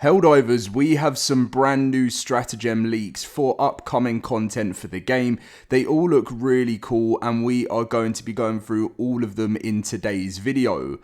Helldivers, we have some brand new stratagem leaks for upcoming content for the game. They all look really cool and we are going to be going through all of them in today's video.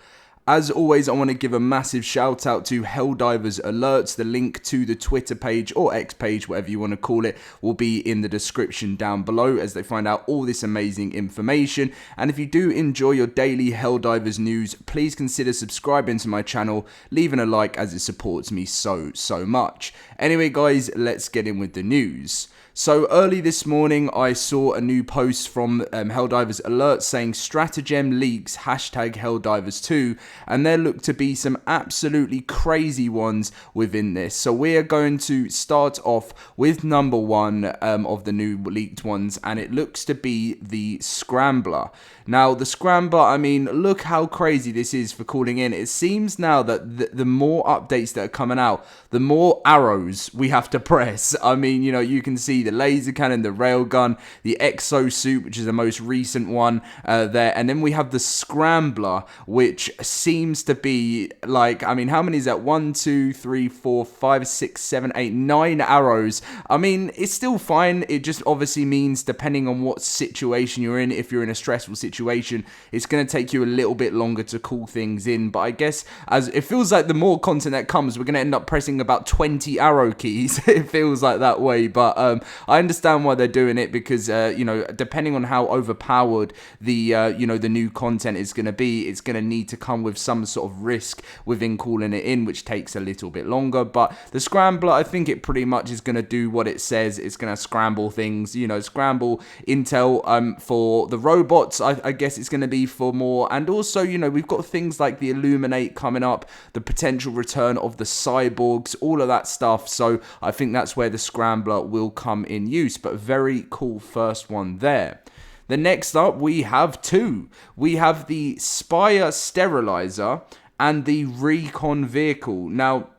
As always, I want to give a massive shout out to Helldivers Alerts. The link to the Twitter page or X page, whatever you want to call it, will be in the description down below as they find out all this amazing information. And if you do enjoy your daily Helldivers news, please consider subscribing to my channel, leaving a like as it supports me so much. Anyway guys, let's get in with the news. So early this morning, I saw a new post from Helldivers Alert saying stratagem leaks #Helldivers2, and there look to be some absolutely crazy ones within this. So we are going to start off with number one of the new leaked ones, and it looks to be the Scrambler. Now the Scrambler, I mean, look how crazy this is for calling in. It seems now that the more updates that are coming out, the more arrows we have to press. I mean, you know, you can see the laser cannon, the railgun, the Exo Suit, which is the most recent one there, and then we have the Scrambler, which seems to be like, I mean, how many is that? 1, 2, 3, 4, 5, 6, 7, 8, 9 arrows. I mean, it's still fine. It just obviously means, depending on what situation you're in, if you're in a stressful situation, it's going to take you a little bit longer to call things in. But I guess as it feels like the more content that comes, we're going to end up pressing about 20 arrow keys. It feels like that way, but I understand why they're doing it, because you know, depending on how overpowered the you know, the new content is going to be, it's going to need to come with some sort of risk within calling it in, which takes a little bit longer. But the Scrambler, I think it pretty much is going to do what it says. It's going to scramble things, you know, scramble intel for the robots. I guess it's going to be for more, and also, you know, we've got things like the Illuminate coming up, the potential return of the cyborgs, all of that stuff. So I think that's where the Scrambler will come in use, but very cool first one there. The next up, we have two. We have the Spire Sterilizer and the Recon Vehicle. Now,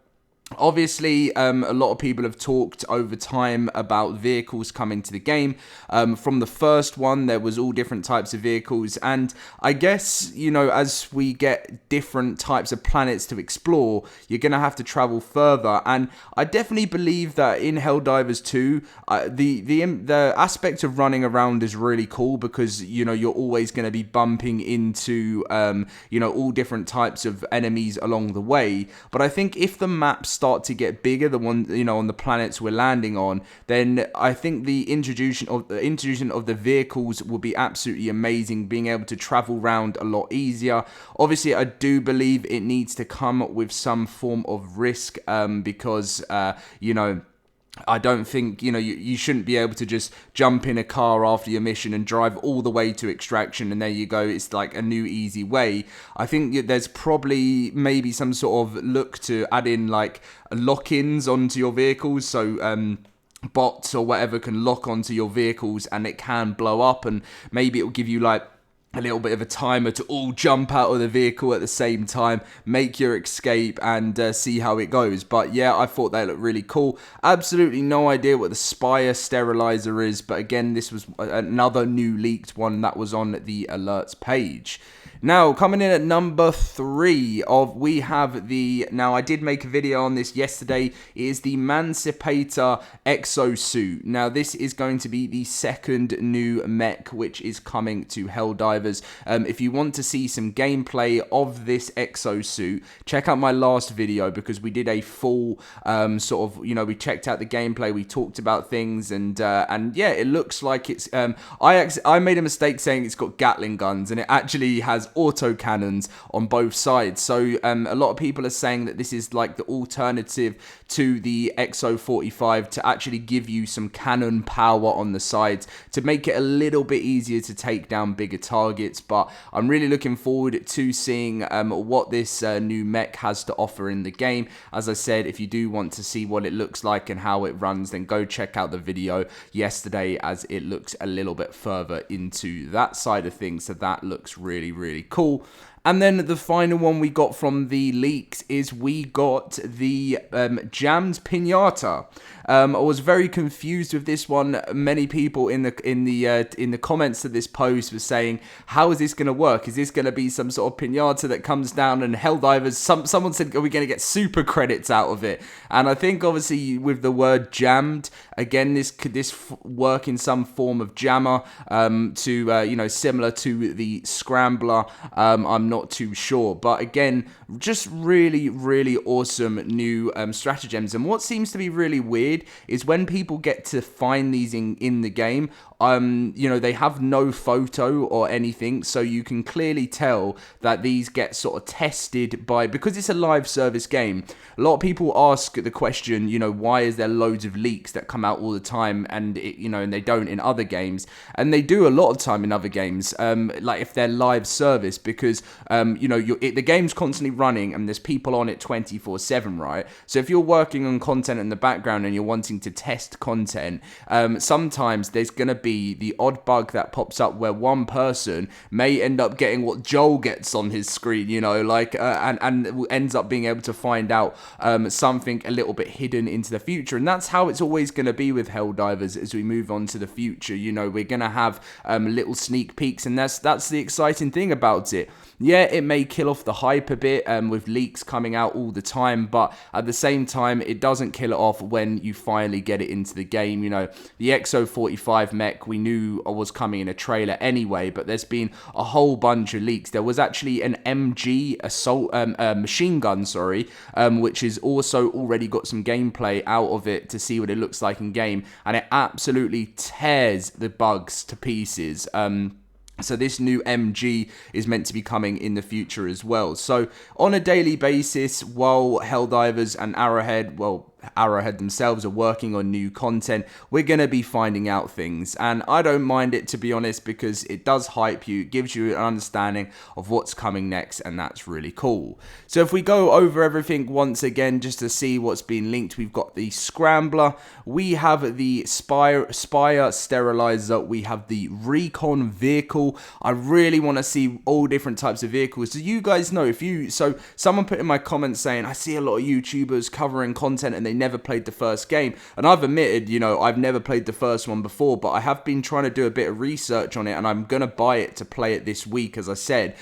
obviously, a lot of people have talked over time about vehicles coming to the game. From the first one, there was all different types of vehicles. And I guess, you know, as we get different types of planets to explore, you're going to have to travel further. And I definitely believe that in Helldivers 2, the aspect of running around is really cool, because, you know, you're always going to be bumping into, you know, all different types of enemies along the way. But I think if the maps start to get bigger, the one, you know, on the planets we're landing on, then I think the introduction of the vehicles will be absolutely amazing, being able to travel around a lot easier. Obviously, I do believe it needs to come with some form of risk, because you know, I don't think, you know, you shouldn't be able to just jump in a car after your mission and drive all the way to extraction and there you go, it's like a new easy way. I think there's probably maybe some sort of look to add in like lock-ins onto your vehicles, so bots or whatever can lock onto your vehicles and it can blow up, and maybe it will give you like a little bit of a timer to all jump out of the vehicle at the same time, make your escape, and see how it goes. But yeah, I thought they looked really cool. Absolutely no idea what the Spire Sterilizer is, but again, this was another new leaked one that was on the alerts page. Now, coming in at number 3 we have the, now I did make a video on this yesterday, it is the Emancipator Exo Suit. Now, this is going to be the second new mech which is coming to Helldivers. If you want to see some gameplay of this Exo Suit, check out my last video, because we did a full sort of, you know, we checked out the gameplay, we talked about things, and yeah, it looks like it's, I made a mistake saying it's got Gatling guns, and it actually has auto cannons on both sides. So a lot of people are saying that this is like the alternative to the Exo 45 to actually give you some cannon power on the sides to make it a little bit easier to take down bigger targets. But I'm really looking forward to seeing what this new mech has to offer in the game. As I said, if you do want to see what it looks like and how it runs, then go check out the video yesterday, as it looks a little bit further into that side of things. So that looks really cool. And then the final one we got from the leaks is we got the jammed pinata. I was very confused with this one. Many people in the comments to this post were saying, "How is this going to work? Is this going to be some sort of pinata that comes down and Helldivers?" Someone said, "Are we going to get super credits out of it?" And I think obviously with the word jammed, again, could this work in some form of jammer similar to the Scrambler? I'm not too sure, but again, just really, really awesome new stratagems. And what seems to be really weird is when people get to find these in the game, they have no photo or anything, so you can clearly tell that these get sort of tested because it's a live service game. A lot of people ask the question, why is there loads of leaks that come out all the time, and they don't in other games, and they do a lot of time in other games, like if they're live service, because the game's constantly running and there's people on it 24/7, right? So if you're working on content in the background and you're wanting to test content, sometimes there's gonna be the odd bug that pops up where one person may end up getting what Joel gets on his screen, and ends up being able to find out something a little bit hidden into the future. And that's how it's always going to be with Helldivers as we move on to the future. We're going to have little sneak peeks, and that's the exciting thing about it. Yeah, it may kill off the hype a bit with leaks coming out all the time, but at the same time, it doesn't kill it off when you finally get it into the game. The Exo 45 mech we knew was coming in a trailer anyway, but there's been a whole bunch of leaks. There was actually an MG assault machine gun, which is also already got some gameplay out of it to see what it looks like in game, and it absolutely tears the bugs to pieces. So this new MG is meant to be coming in the future as well. So on a daily basis, while Helldivers and Arrowhead themselves are working on new content, we're going to be finding out things, and I don't mind it, to be honest, because it does hype you, it gives you an understanding of what's coming next, and that's really cool. So if we go over everything once again just to see what's been linked, we've got the Scrambler, we have the Spire Sterilizer, we have the Recon vehicle. I really want to see all different types of vehicles. So you guys know, someone put in my comments saying, I see a lot of YouTubers covering content and they never played the first game, and I've admitted, I've never played the first one before, but I have been trying to do a bit of research on it, and I'm gonna buy it to play it this week, as I said,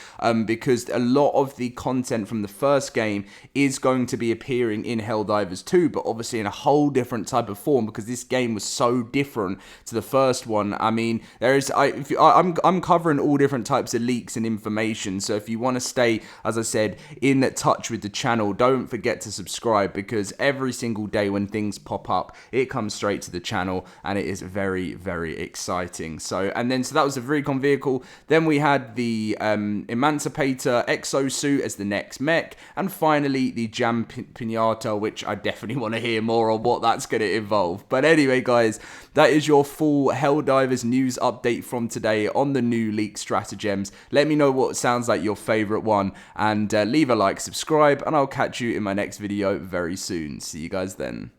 because a lot of the content from the first game is going to be appearing in Helldivers 2, but obviously in a whole different type of form, because this game was so different to the first one. I mean, I'm covering all different types of leaks and information, so if you want to stay, as I said, in touch with the channel, don't forget to subscribe, because every single day when things pop up, it comes straight to the channel, and it is very, very exciting. So that was the Recon vehicle. Then we had the Emancipator Exo Suit as the next mech, and finally the Jam Pinata, which I definitely want to hear more on what that's going to involve. But anyway, guys, that is your full Helldivers news update from today on the new leaked stratagems. Let me know what sounds like your favorite one, and leave a like, subscribe, and I'll catch you in my next video very soon. See you guys then.